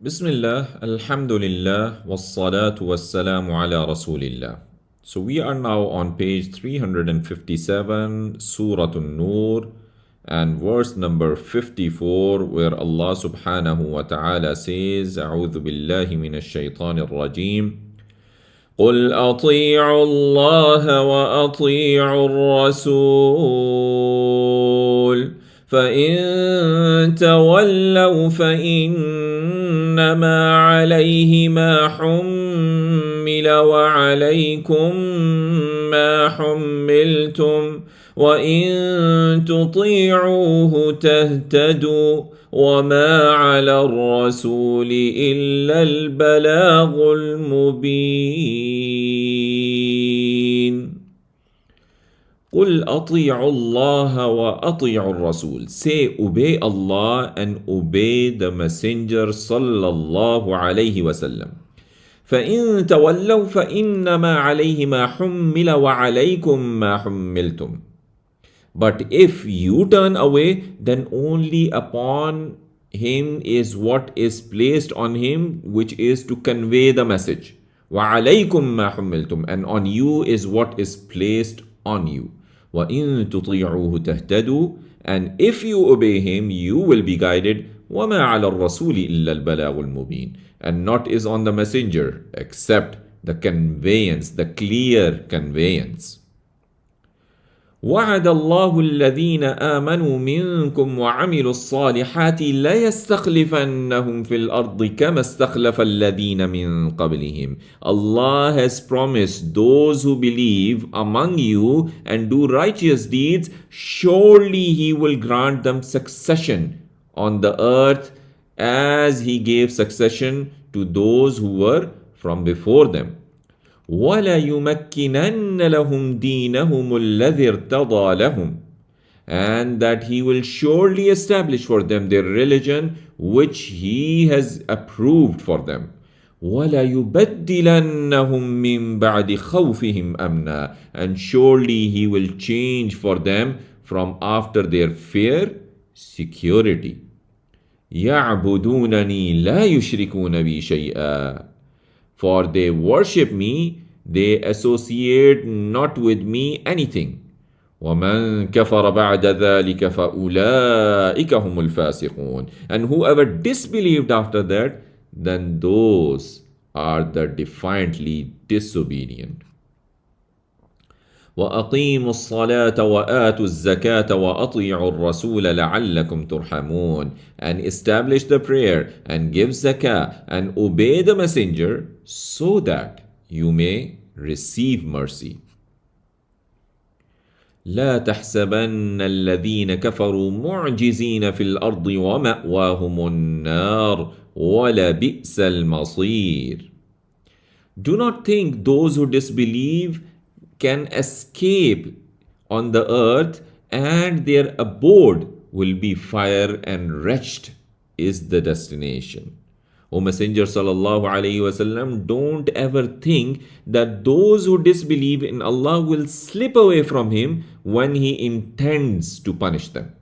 Bismillah, Alhamdulillah, wassalatu wassalamu ala Rasulillah. So we are now on page 357, Surah An-Nur, and verse number 54, where Allah subhanahu wa ta'ala says, أعوذ بالله من الشيطان الرجيم. قل أطيعوا الله وأطيعوا الرسول فإن تولوا فإنما عليه ما حمل وعليكم ما حملتم وإن تطيعوه تهتدوا وما على الرسول إلا البلاغ المبين. قل أطيعوا الله وأطيعوا الرسول. Say, obey Allah and obey the Messenger sallallahu alayhi wasallam. فإن تولوا فإنما عليه ما حمل وعليكم ما حملتم. But if you turn away, then only upon him is what is placed on him, which is to convey the message. وَعَلَيْكُمْ مَا حُمِّلْتُمْ. And on you is what is placed on you. وَإِن تُطِيعُوهُ تَهْتَدُوا. And if you obey him, you will be guided. وَمَا عَلَى الرَّسُولِ إِلَّا الْبَلَاغُ الْمُبِينُ. And not is on the messenger except the conveyance, the clear conveyance. وعد الله الذين آمنوا منكم وعملوا الصالحات ليستخلفنهم في الأرض كما استخلف الذين من قبلهم. Allah has promised those who believe among you and do righteous deeds, surely He will grant them succession on the earth as He gave succession to those who were from before them. وَلَيُمَكِّنَنَّ لَهُمْ دِينَهُمُ الَّذِي ارْتَضَى لَهُمْ. And that He will surely establish for them their religion which He has approved for them. وَلَيُبَدِّلَنَّهُمْ مِنْ بَعْدِ خَوْفِهِمْ أَمْنًا. And surely He will change for them from after their fear, security. يَعْبُدُونَنِي لَا يُشْرِكُونَ بِي شَيْئًا. For they worship me, they associate not with me anything. وَمَنْ كَفَرَ بَعْدَ ذَلِكَ فَأُولَٰئِكَ هُمُ الْفَاسِقُونَ. And whoever disbelieved after that, then those are the defiantly disobedient. وَأَقِيمُوا الصَّلَاةَ وَآتُوا الزَّكَاةَ وَأَطِيعُوا الرَّسُولَ لَعَلَّكُمْ تُرْحَمُونَ. And establish the prayer and give zakah and obey the messenger so that you may receive mercy. لا تحسبن الذين كفروا معجزين في الأرض ومأواهم النار ولبئس المصير. Do not think those who disbelieve can escape on the earth and their abode will be fire, and wretched is the destination. O Messenger sallallahu alaihi wasallam, don't ever think that those who disbelieve in Allah will slip away from Him when He intends to punish them.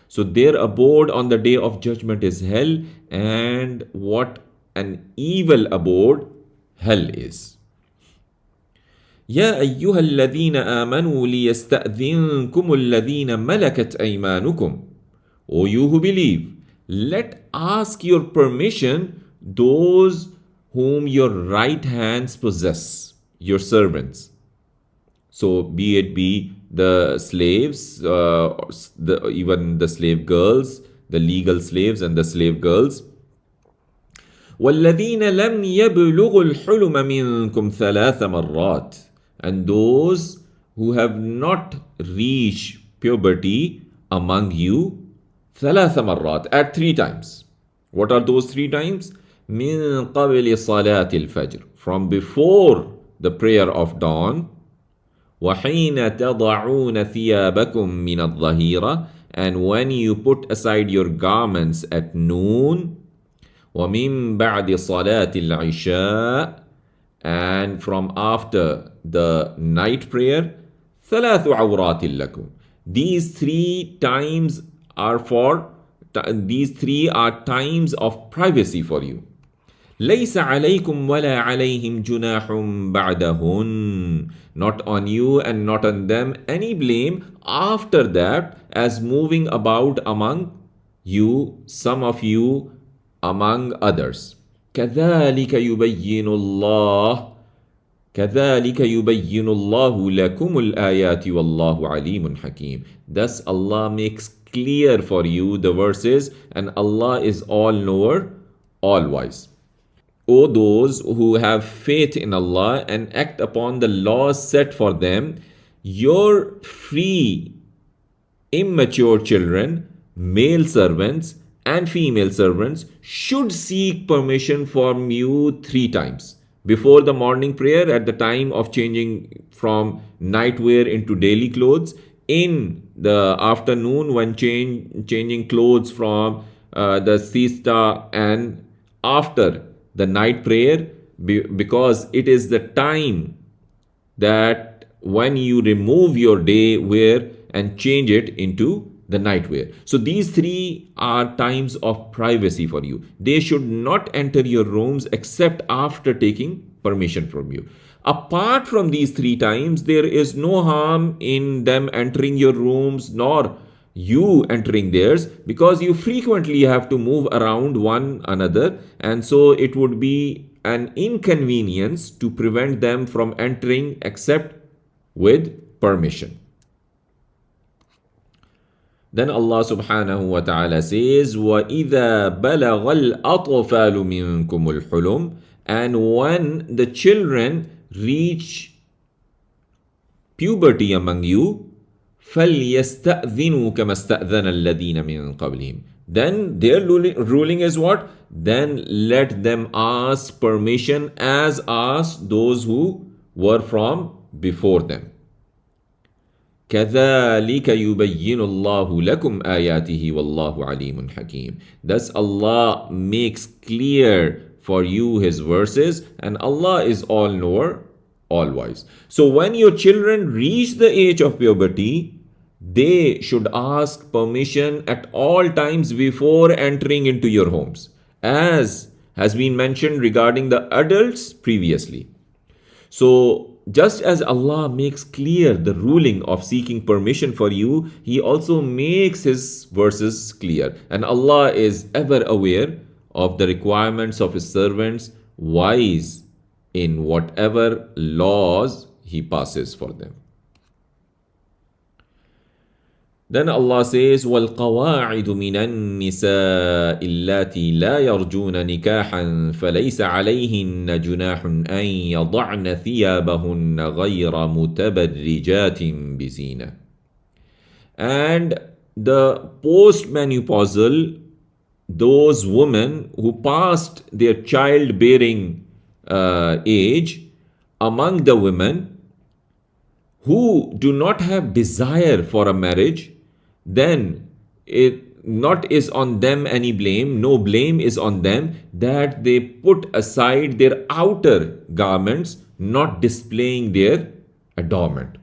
So their abode on the day of judgment is hell, and what an evil abode hell is. يا أيها الذين آمنوا ليستأذنكم الذين ملكت أيمانكم. O you who believe, let ask your permission those whom your right hands possess, your servants. So be it the slaves, even the slave girls, the legal slaves and the slave girls. وَالَّذِينَ لَمْ يَبْلُغُوا الْحُلُمَ مِنْكُمْ ثَلَاثَ مَرَّاتٍ. And those who have not reached puberty among you, ثَلَاثَ مَرَّاتٍ, at 3 times. What are those 3 times? مِنْ قَبْلِ صَلَاةِ الْفَجْرِ, from before the prayer of dawn. وَحِينَ تَضَعُونَ ثِيَابَكُمْ مِنَ الظَّهِيرَةِ, and when you put aside your garments at noon. وَمِنْ بَعْدِ صَلَاةِ الْعِشَاءِ, and from after the night prayer. ثَلَاثُ عَوْرَاتٍ لَكُمْ. These 3 times are times of privacy for you. لَيْسَ عَلَيْكُمْ وَلَا عَلَيْهِمْ جُنَاحٌ بَعْدَهُنْ. Not on you and not on them any blame after that, as moving about among you, some of you among others. كَذَلِكَ يُبَيِّنُ اللَّهُ كذلك يبين الله لكم الآيات والله عليم حكيم. Thus Allah makes clear for you the verses, and Allah is all knower, all wise. O those who have faith in Allah and act upon the laws set for them, your free immature children, male servants, and female servants should seek permission from you 3 times. Before the morning prayer, at the time of changing from nightwear into daily clothes, in the afternoon when changing clothes from the siesta, and after the night prayer, because it is the time that when you remove your day wear and change it into the night wear. So these 3 are times of privacy for you. They should not enter your rooms except after taking permission from you. Apart from these 3 times, there is no harm in them entering your rooms nor you entering theirs, because you frequently have to move around one another, and so it would be an inconvenience to prevent them from entering except with permission. Then Allah subhanahu wa ta'ala says, وَإِذَا بَلَغَ الْأَطْفَالُ مِنْكُمُ الْحُلُمِ. And when the children reach puberty among you, فَلْيَسْتَأْذِنُوا كَمَا اسْتَأْذَنَ الَّذِينَ مِنْ قَبْلِهِمْ. Then their ruling is what? Then let them ask permission as asked those who were from before them. كَذَلِكَ يُبَيِّنُ اللَّهُ لَكُمْ آيَاتِهِ وَاللَّهُ عَلِيمٌ حَكِيمٌ. Thus Allah makes clear for you His verses, and Allah is all knower, all wise. So when your children reach the age of puberty, they should ask permission at all times before entering into your homes, as has been mentioned regarding the adults previously. So just as Allah makes clear the ruling of seeking permission for you, He also makes His verses clear. And Allah is ever aware of the requirements of His servants, wise in whatever laws He passes for them. Then Allah says, وَالْقَوَاعِدُ مِنَ النِّسَاءِ اللَّاتِي لَا يَرْجُونَ نِكَاحًا فَلَيْسَ عَلَيْهِنَّ جُنَاحٌ أَنْ يَضَعْنَ ثِيَابَهُنَّ غَيْرَ مُتَبَرِّجَاتٍ بِزِينَةٍ. And the postmenopausal, those women who passed their childbearing age, among the women who do not have desire for a marriage, then it not is on them any blame, no blame is on them that they put aside their outer garments, not displaying their adornment.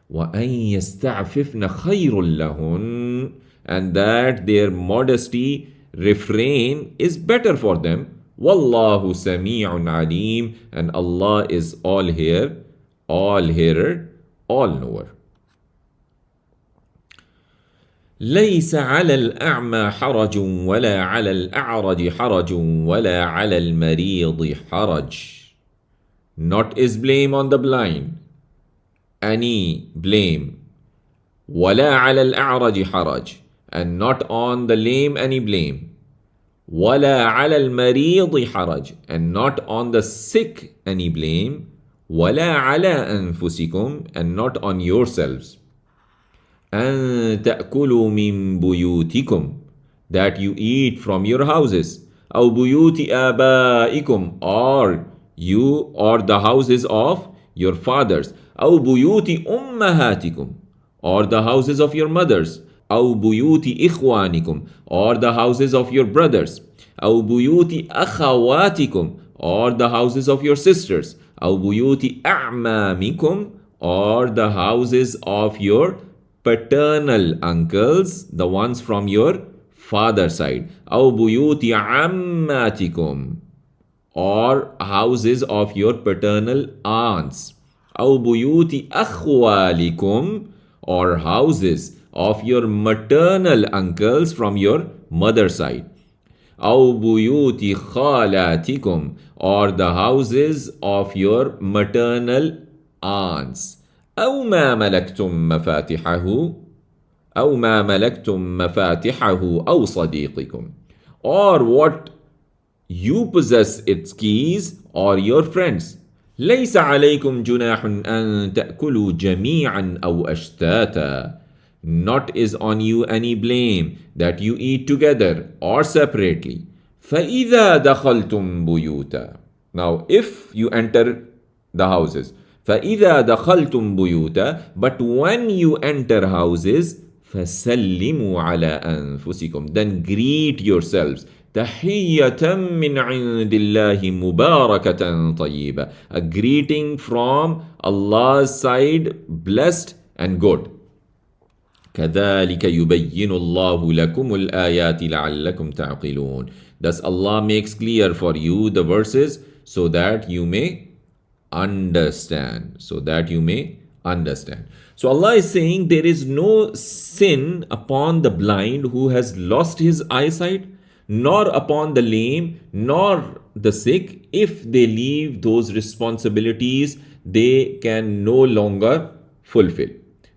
وَأَن يَسْتَعْفِفْنَ خَيْرٌ لَهُنَّ. And that their modesty, refrain is better for them. وَاللَّهُ سَمِيعٌ عَلِيمٌ. And Allah is all hear, all hearer, all knower. ليس على الأعمى حرج ولا على الأعرج حرج ولا على المريض حرج. Not is blame on the blind, any blame. ولا على الأعرج حرج. And not on the lame any blame. ولا على المريض حرج. And not on the sick any blame. ولا على أنفسكم. And not on yourselves. أن تأكلوا من بيوتكم. That you eat from your houses. أو بيوت آبائكم. Or you or the houses of your fathers. أو بيوت أمهاتكم. Or the houses of your mothers. أو بيوت إخوانكم. Or the houses of your brothers. أو بيوت أخواتكم. Or the houses of your sisters. أو بيوت أعمامكم. Or the houses of your paternal uncles, the ones from your father's side. أو بيوت عماتكم. or houses of your paternal aunts. أو بيوت أخوالكم, or houses of your maternal uncles from your mother's side. أو بيوت خالاتكم, or the houses of your maternal aunts. أو ما ملكتم مفاتحه أو ما ملكتم مفاتحه أو صديقكم, or what you possess its keys or your friends. ليس عليكم جناح أن تأكلوا جميعا أو أشتاتا. Not is on you any blame that you eat together or separately. فإذا دخلتم بيوتا. Now if you enter the houses. فإذا دخلتم بيوتا, but when you enter houses, فسلموا على أنفسكم, then greet yourselves. تحية من عند الله مباركة طيبة, a greeting from Allah's side, blessed and good. كذلك يبين الله لكم الآيات لعلكم تعقلون. Thus Allah makes clear for you the verses so that you may understand. So Allah is saying there is no sin upon the blind who has lost his eyesight, nor upon the lame, nor the sick, if they leave those responsibilities they can no longer fulfill.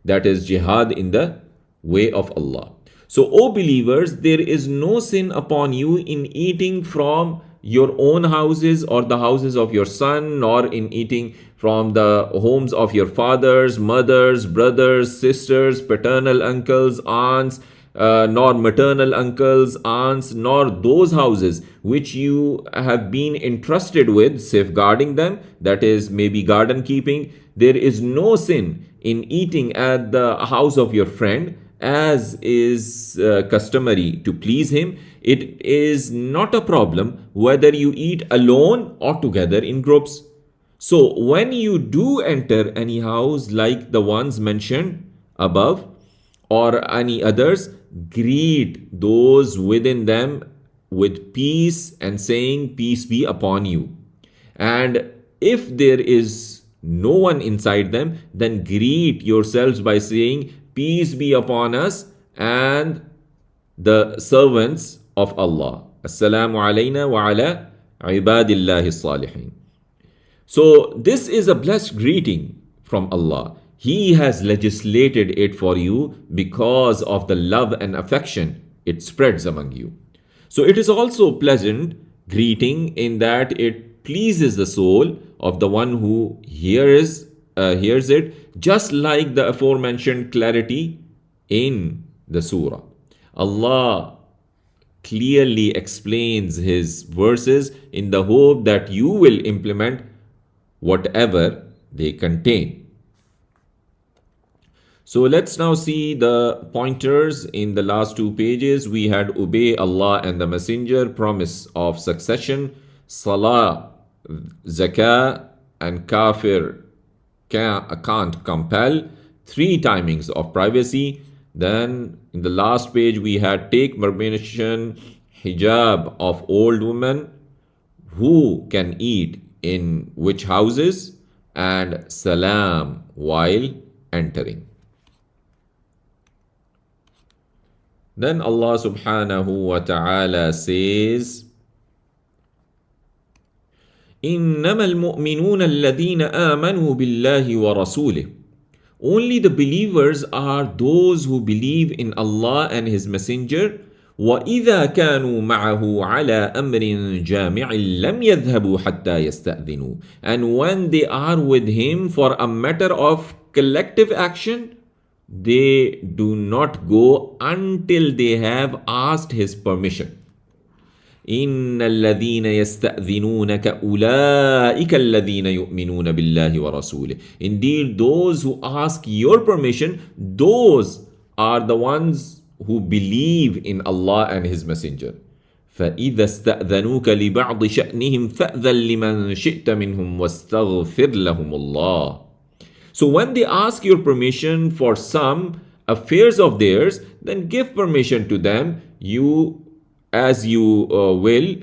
That is jihad in the way of Allah. So, O believers, there is no sin upon you in eating from your own houses or the houses of your son, nor in eating from the homes of your fathers, mothers, brothers, sisters, paternal uncles, aunts, nor maternal uncles, aunts, nor those houses which you have been entrusted with, safeguarding them, that is, maybe garden keeping. There is no sin in eating at the house of your friend, as is customary to please him. It is not a problem whether you eat alone or together in groups. So, when you do enter any house like the ones mentioned above or any others, greet those within them with peace and saying, "Peace be upon you." And if there is no one inside them, then greet yourselves by saying, "Peace be upon us and the servants of Allah. Assalamu alayna wa ala ibadillahi salihin." So this is a blessed greeting from Allah. He has legislated it for you because of the love and affection it spreads among you. So it is also pleasant greeting in that it pleases the soul of the one who hears it, just like the aforementioned clarity in the surah. Allah clearly explains his verses in the hope that you will implement whatever they contain. So let's now see the pointers in the last two pages. We had obey Allah and the Messenger, promise of succession, salah, zakah, and kafir can't compel, 3 timings of privacy. Then in the last page we had take permission, hijab of old women, who can eat in which houses, and salam while entering. Then Allah subhanahu wa ta'ala says, إِنَّمَا الْمُؤْمِنُونَ الَّذِينَ آمَنُوا بِاللَّهِ وَرَسُولِهِ. Only the believers are those who believe in Allah and His Messenger. وَإِذَا كَانُوا مَعَهُ عَلَى أَمْرٍ جَامِعٍ لَمْ يَذْهَبُوا حَتَّى يَسْتَأْذِنُوا. And when they are with Him for a matter of collective action, they do not go until they have asked His permission. إن الذين يستأذنونك أولئك الذين يؤمنون بالله ورسوله. Indeed, those who ask your permission, those are the ones who believe in Allah and His Messenger. فإذا استأذنوك لبعض شأنهم فأذن لمن شئت منهم واستغفر لهم الله. So when they ask your permission for some affairs of theirs, then give permission to them, as you will,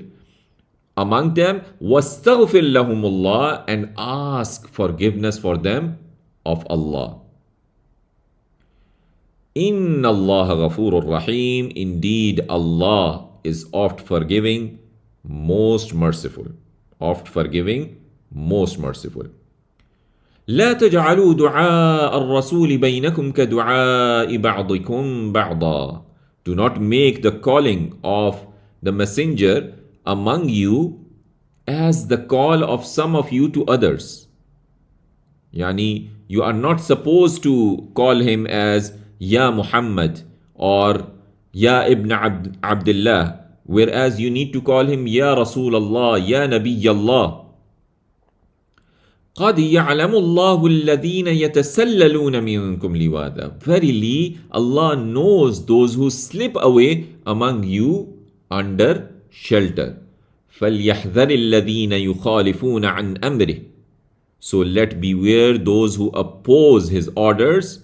among them, وَاسْتَغْفِرْ لَهُمُ اللَّهِ, and ask forgiveness for them of Allah. إِنَّ اللَّهَ غَفُورٌ رَحِيمٌ. Indeed, Allah is oft forgiving, most merciful. Oft forgiving, most merciful. لا تجعلوا دعاء الرسول بينكم كدعاء بعضكم بعضا. Do not make the calling of the messenger among you as the call of some of you to others. Yani, you are not supposed to call him as Ya Muhammad or Ya Ibn Abdullah, whereas you need to call him Ya Rasulullah, Ya Nabiyallah. قَدْ يَعْلَمُ اللَّهُ الَّذِينَ يَتَسَلَّلُونَ مِنْكُمْ لِوَاذًا. Verily, Allah knows those who slip away among you under shelter. فَلْيَحْذَرِ الَّذِينَ يُخَالِفُونَ عَنْ أَمْرِهِ. So let beware those who oppose his orders.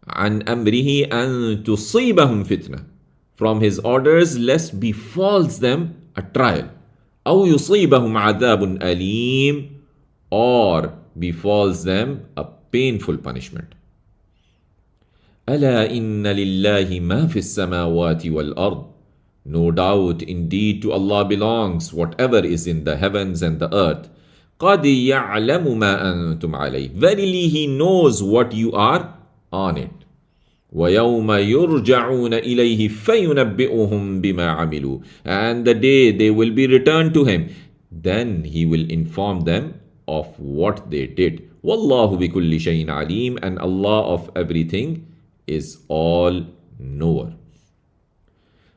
عَنْ أَمْرِهِ أَن تُصِيبَهُمْ فِتْنَةٌ. From his orders, lest befalls them a trial. أو يصيبهم عذاب أليم, or befalls them a painful punishment. ألا إن لله ما في السماوات والأرض. No doubt, indeed, to Allah belongs whatever is in the heavens and the earth. قد يعلم ما أنتم عليه. Verily, He knows what you are on it. وَيَوْمَ يُرْجَعُونَ إِلَيْهِ فَيُنَبِّئُهُمْ بِمَا عَمِلُوا. And the day they will be returned to him, then he will inform them of what they did. وَاللَّهُ بِكُلِّ شَيْءٍ عَلِيمٌ. And Allah of everything is all knower.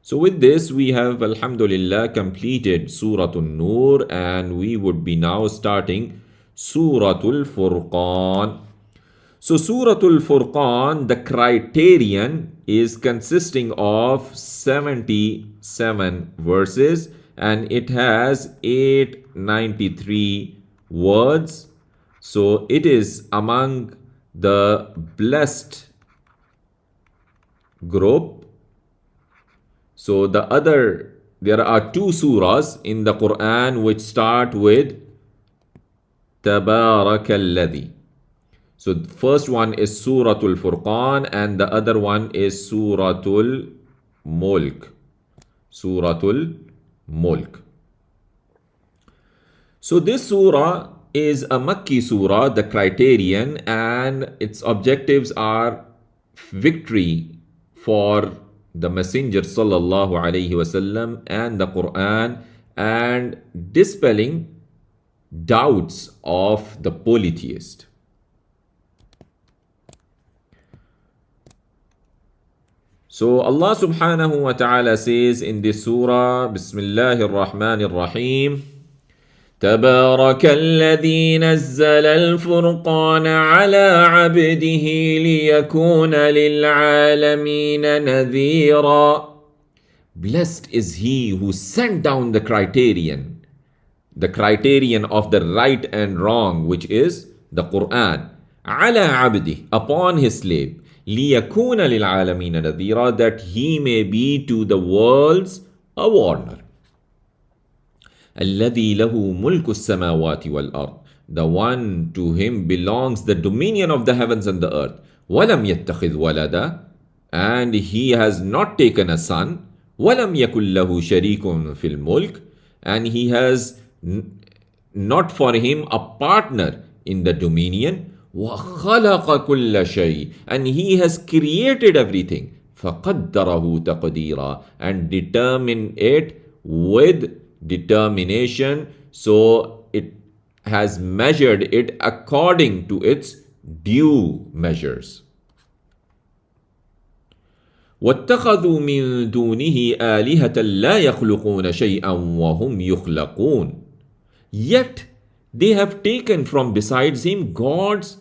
So with this, we have, alhamdulillah, completed Surah An-Nur, and we would be now starting Surah Al-Furqan. So Surah Al-Furqan, the criterion is consisting of 77 verses, and it has 893 words. So it is among the blessed group. So there are two surahs in the Quran which start with Tabarakalladhi. So the first one is Suratul Furqan, and the other one is Suratul Mulk. Suratul Mulk. So this surah is a Makki surah, the criterion, and its objectives are victory for the Messenger sallallahu alaihi wasallam and the Quran, and dispelling doubts of the polytheist. So Allah subhanahu wa ta'ala says in this surah, Bismillahir Rahmanir Rahim, تبارك الذي نزل الفرقان على عبده ليكون للعالمين نذيرا. Blessed is he who sent down the criterion of the right and wrong, which is the Quran, على عبده, upon his slave, لِيَكُونَ لِلْعَالَمِينَ نَذِيرًا, that he may be to the worlds a warner. الَّذِي لَهُ مُلْكُ السَّمَاوَاتِ وَالْأَرْضِ, the one to him belongs the dominion of the heavens and the earth. وَلَمْ يَتَّخِذْ وَلَدًا, and he has not taken a son. وَلَمْ يَكُنْ لَهُ شَرِيكٌ فِي الْمُلْكِ, and he has not for him a partner in the dominion. وَخَلَقَ كُلَّ شَيْءٍ, and he has created everything. فَقَدَّرَهُ تَقْدِيرًا, and determined it with determination, so it has measured it according to its due measures. وَاتَّخَذُوا مِن دُونِهِ آلِهَةً لَا يَخْلُقُونَ شَيْئًا وَهُمْ يُخْلَقُونَ, yet they have taken from besides him gods.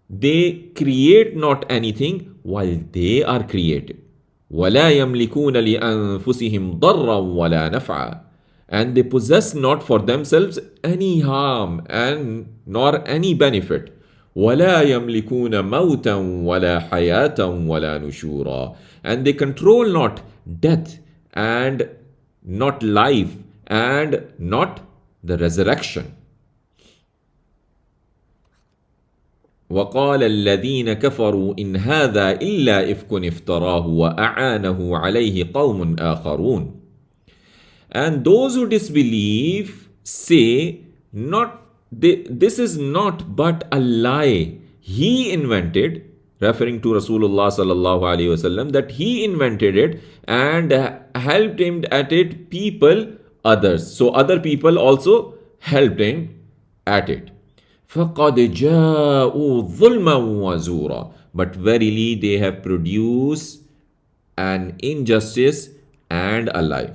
They create not anything while they are created. وَلَا يَمْلِكُونَ لِأَنفُسِهِمْ ضَرًّا وَلَا نَفْعًا, and they possess not for themselves any harm and nor any benefit. وَلَا يَمْلِكُونَ مَوْتًا وَلَا حَيَاةً وَلَا نُشُورًا, and they control not death and not life, and not the resurrection. وقال الذين كفروا إن هذا إلا إفك افتراه وأعانه عليه قوم آخرون. And those who disbelieve say, this is not but a lie he invented, referring to Rasulullah sallallahu alaihi wasallam, that he invented it and helped him at it people others. So other people also helped him at it. فَقَدْ جَاءُوا ظُلْمًا وَزُورًا. But verily they have produced an injustice and a lie.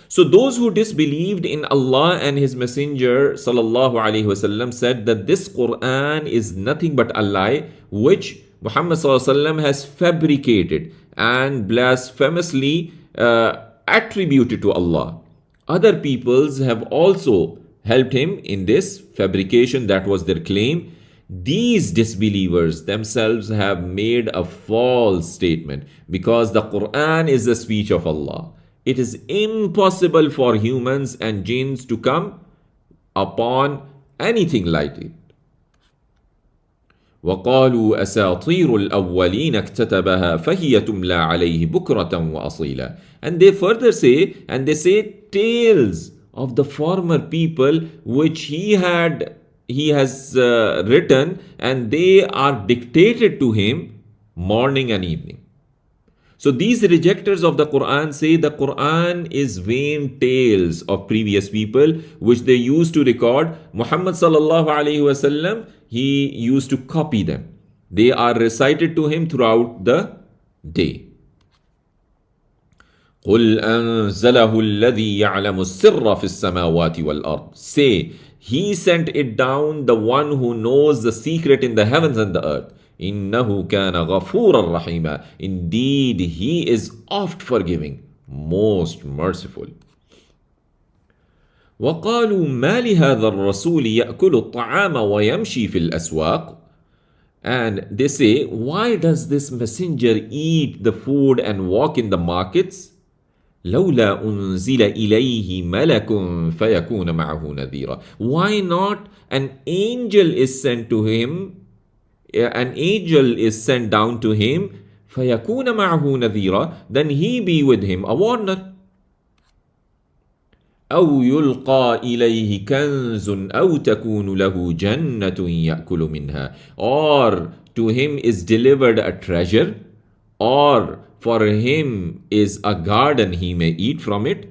So those who disbelieved in Allah and His Messenger sallallahu alaihi wasallam said that this Quran is nothing but a lie which Muhammad sallallahu alaihi wasallam has fabricated and blasphemously attributed to Allah. Other peoples have also helped him in this fabrication, that was their claim. These disbelievers themselves have made a false statement because the Quran is the speech of Allah. It is impossible for humans and jinns to come upon anything like it. وَقَالُوا أَسَاطِيرُ الْأَوَّلِينَ اكْتَتَبَهَا فَهِيَ تُمْلَى عَلَيْهِ بُكْرَةً وَأَصِيلًا. And they further say, tales of the former people which he has written, and they are dictated to him morning and evening. So these rejectors of the Quran say the Quran is vain tales of previous people which they used to record. Muhammad sallallahu alaihi wasallam, he used to copy them. They are recited to him throughout the day. قُلْ أَنزَلَهُ الَّذِي يَعْلَمُ السِّرَّ فِي السَّمَاوَاتِ وَالْأَرْضِ. Say, he sent it down, the one who knows the secret in the heavens and the earth. إِنَّهُ كَانَ غَفُورًا رَحِيمًا. Indeed, he is oft forgiving, most merciful. وَقَالُوا مَا لِهَذَا الرَّسُولِ يَأْكُلُ الطَّعَامَ وَيَمْشِي فِي الْأَسْوَاقِ. And they say, why does this messenger eat the food and walk in the markets? لولا أنزل إليه ملك فيكون معه نذيرا. Why not an angel is sent to him? An angel is sent down to him. فيكون معه نذيرا. Then he be with him a warner. أو يلقى إليه كنز أو تكون له جنة يأكل منها. Or to him is delivered a treasure, or for him is a garden he may eat from it.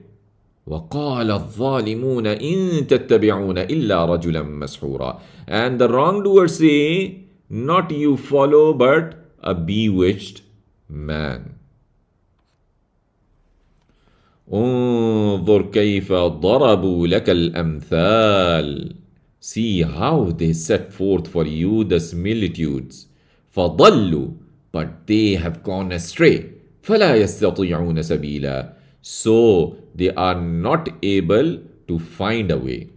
وَقَالَ الظَّالِمُونَ إِن تَتَّبِعُونَ إِلَّا رَجُلًا مَسْحُورًا. And the wrongdoers say, not you follow but a bewitched man. انظر كيف ضربوا لك الأمثال. See how they set forth for you the similitudes. فضلوا, but they have gone astray. فلا يستطيعون سبيلا. So they are not able to find a way.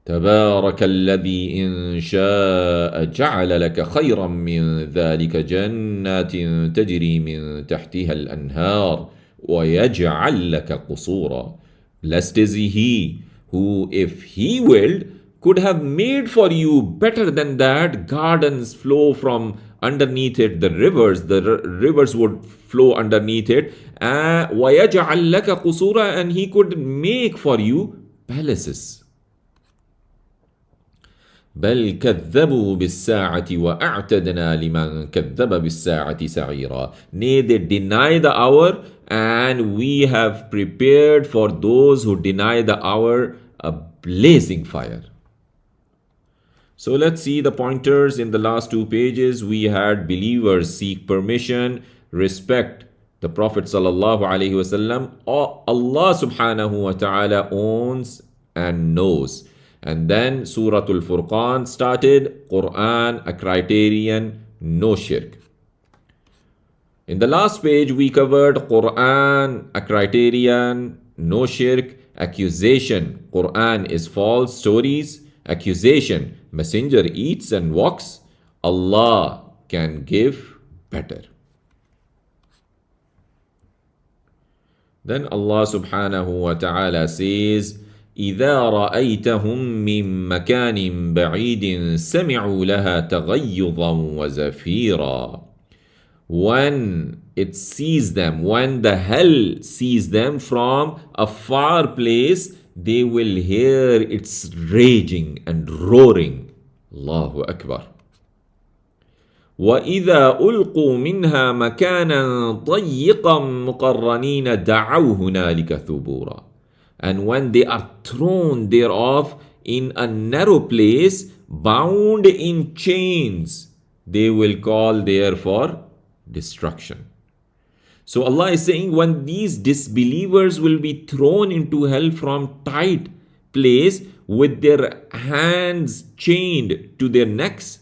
تبارك الذي إن شاء جعل لك خيرا من ذلك جنات تجري من تحتها الأنهار وَيَجْعَلْ لَكَ قُصُورًا. Blessed is he who, if he willed, could have made for you better than that gardens flow from underneath it, the rivers would flow underneath it. وَيَجْعَلْ لَكَ قُصُورًا, and he could make for you palaces. بل كذبوا بالساعة وأعتدنا لمن كذب بالساعة سعيرا. Nay, they deny the hour, and we have prepared for those who deny the hour a blazing fire. So let's see the pointers in the last 2 pages. We had believers seek permission, respect the Prophet sallallahu alaihi wasallam. Allah subhanahu wa ta'ala owns and knows. And then Surah Al-Furqan started, Quran, a criterion, no shirk. In the last page, we covered Quran, a criterion, no shirk, accusation, Quran is false, stories, accusation, messenger eats and walks, Allah can give better. Then Allah subhanahu wa ta'ala says, إذا رأيتهم من مكان بعيد سمعوا لها تغيظا وزفيرا. When it sees them, when the hell sees them from a far place, they will hear its raging and roaring. Allahu Akbar. وإذا ألقوا منها مكانا ضيقا مقرنين دعوا هنالك ثبورا. And when they are thrown thereof in a narrow place, bound in chains, they will call there for destruction. So Allah is saying, when these disbelievers will be thrown into hell from tight place with their hands chained to their necks,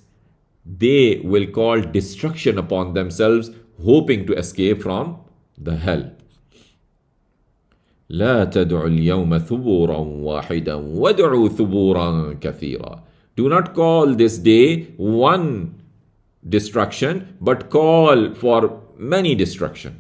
they will call destruction upon themselves, hoping to escape from the hell. لا تدعوا اليوم ثبورا واحدا وادعوا ثبورا كثيرا. Do not call this day one destruction, but call for many destructions.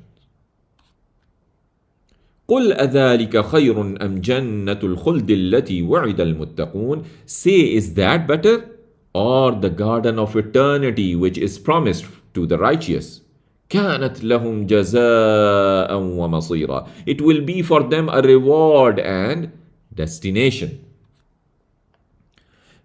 قل أذلك خير أم جنة الخلد التي وعد المتقون. Say, is that better? Or the garden of eternity which is promised to the righteous? كانت لهم جزاء ومصيرا. It will be for them a reward and destination.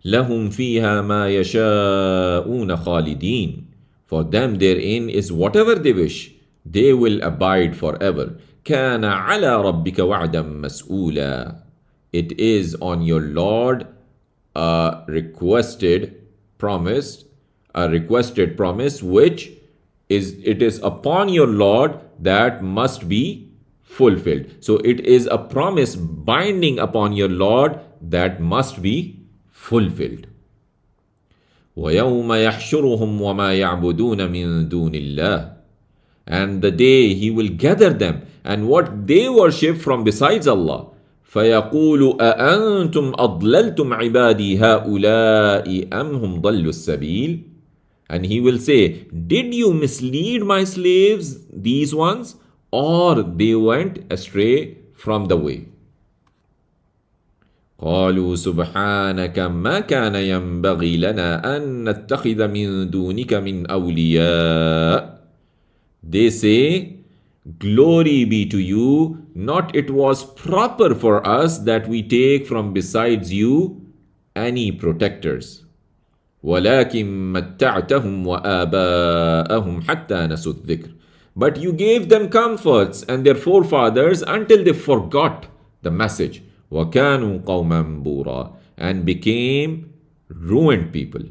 لهم فيها ما يشاءون خالدين. For them therein is whatever they wish. They will abide forever. كان على ربك وعدا مسؤولا. It is on your Lord a requested promise which it is upon your Lord that must be fulfilled. So it is a promise binding upon your Lord that must be fulfilled. وَيَوْمَ يَحْشُرُهُمْ وَمَا يَعْبُدُونَ مِن دُونِ اللَّهِ. And the day he will gather them and what they worship from besides Allah. فَيَقُولُ أَأَنْتُمْ أَضْلَلْتُمْ عِبَادِي هَؤُلَاءِ أَمْ هُمْ ضَلُّوا السَّبِيلِ. And he will say, did you mislead my slaves, these ones, or they went astray from the way? قالوا سبحانك ما كان ينبغي لنا أن نتخذ من دونك من أولياء. They say, glory be to you, not it was proper for us that we take from besides you any protectors. ولكن متعتهم وآباءهم حتى نسوا الذكر. But you gave them comforts and their forefathers until they forgot the message. وكانوا قوما بورا. And became ruined people.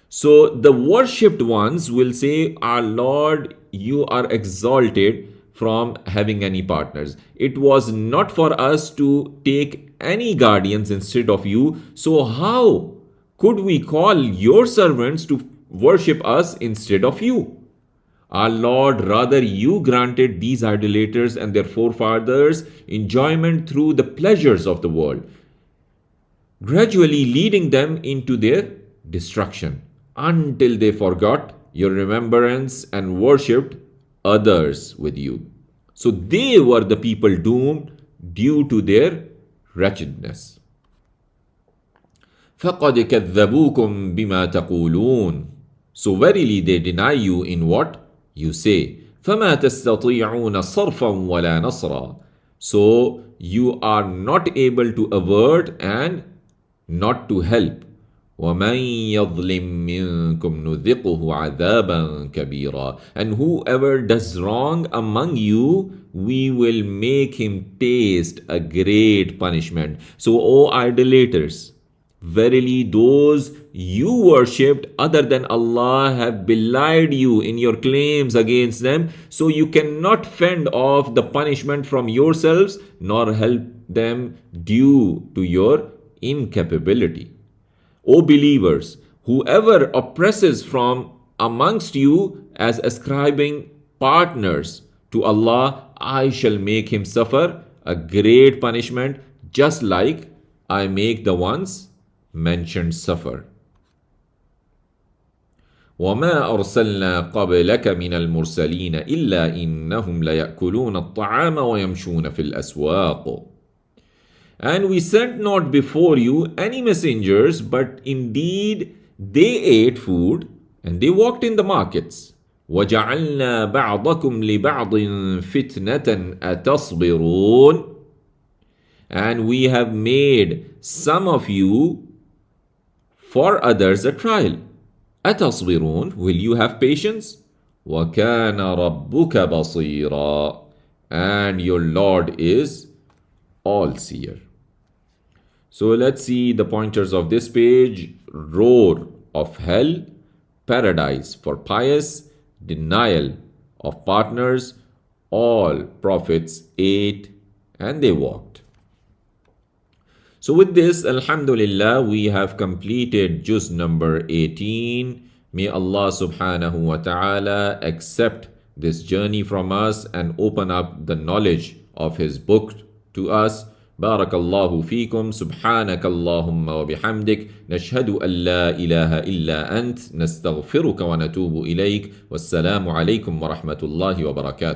So the worshipped ones will say, our Lord, you are exalted from having any partners. It was not for us to take any guardians instead of you. So how could we call your servants to worship us instead of you? Our Lord, rather you granted these idolaters and their forefathers enjoyment through the pleasures of the world, gradually leading them into their destruction until they forgot your remembrance and worshipped others with you. So they were the people doomed due to their wretchedness. فَقَدْ كَذَّبُوكُمْ بِمَا تَقُولُونَ. So verily they deny you in what you say. فَمَا تَسْتَطِيعُونَ صَرْفًا وَلَا نَصْرًا. So you are not able to avert and not to help. وَمَنْ يَظْلِمْ مِنْكُمْ نُذِقُهُ عَذَابًا كَبِيرًا. And whoever does wrong among you, we will make him taste a great punishment. So, O idolaters, verily those you worshipped other than Allah have belied you in your claims against them, so you cannot fend off the punishment from yourselves nor help them due to your incapability. O believers, whoever oppresses from amongst you as ascribing partners to Allah, I shall make him suffer a great punishment, just like I make the ones mentioned suffer. وما أرسلنا قبلك من المرسلين إلا إنهم ليأكلون الطعام ويمشون في الأسواق. And we sent not before you any messengers, but indeed they ate food and they walked in the markets. وَجَعَلْنَا بَعْضَكُمْ لِبَعْضٍ فِتْنَةً أَتَصْبِرُونَ. And we have made some of you for others a trial. أَتَصْبِرُونَ. Will you have patience? وَكَانَ رَبُّكَ بَصِيرًا. And your Lord is all-seer. So let's see the pointers of this page. Roar of hell, paradise for pious, denial of partners. All prophets ate and they walked. So with this, Alhamdulillah, we have completed juz number 18. May Allah subhanahu wa ta'ala accept this journey from us and open up the knowledge of His book to us. بارك الله فيكم. سبحانك اللهم وبحمدك نشهد أن لا إله إلا أنت نستغفرك ونتوب إليك. والسلام عليكم ورحمة الله وبركاته.